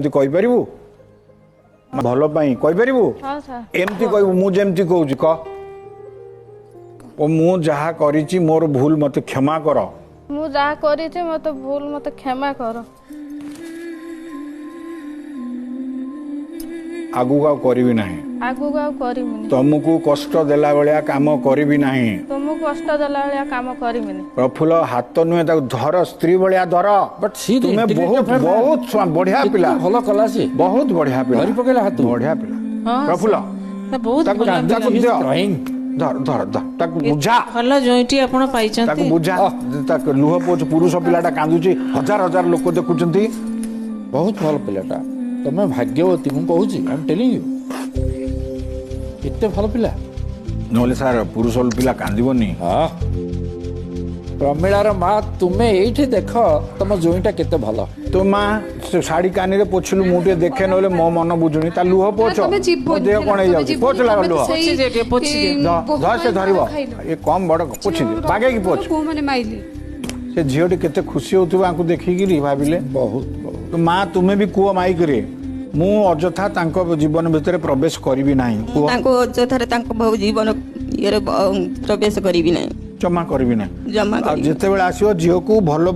कहीपरू भल कहीपरू हाँ सर एमती कहू मुझे कहूँ कह मु जहा करी मोर भूल मत क्षमा कर मु जहाँ करी मत भूल मत क्षमा कर आगू का करी ना आगू आउ करमिनी तुमको कष्ट देला भाया काम करी ना तुमको कष्ट देला भाया काम करमिनी प्रफुल्ल हाथ नुहे धर स्त्री भाया धर बट सी तुम्हें बहुत बहुत बढ़िया पिला भल कला सी बहुत बढ़िया पिला धरी पकेला हाथ बढ़िया पिला हाँ, प्रफुल्ल बहुत ताकू भल ताकू पिला। दियो ड्राइंग धर धर धर ताकू बुझा भल जॉइंटी आपण ताकू पाइचंती बुझा ताकू लुह पोछ पुरुष पिलाटा कांदुची हजार हजार लोक देखुचंती बहुत भल पिलाटा तमे भाग्यवती मु कहूची आई एम टेलिंग यू केते भल पिला नोले सार पुरुष पिला कांदिबनी हां प्रमिଳାର माँ तुमे एठी देख तम जोईटा केते भल तो माँ से साड़ी कानी रे पोछलु मुटे देखे नले मो मन बुझुनी ता लुह पोछ मो देह कोन हे जाउची पोछ लाग लुह पोछि दे पोछि दे धर से धरिबो ए कम बड़ पोछ दे बागे की पोछ को माने माइले से झियोटी केते खुशी होतबा आंकु देखि गिरी भाबिले बहुत बहुत तो माँ तुम्हें भी कुओ माई करे मु अଯଥା तांको जीवन भितर प्रवेश करिवि नाही कुओ तांको अଯଥାରେ ତାଙ୍କ ବହୁ ଜୀବନ ଇଏରେ ପ୍ରବେଶ କରିବି ନାହିଁ जमा करिवि नाही ଜମା आ କରିବି जेते बेला आसीओ झियो को भलो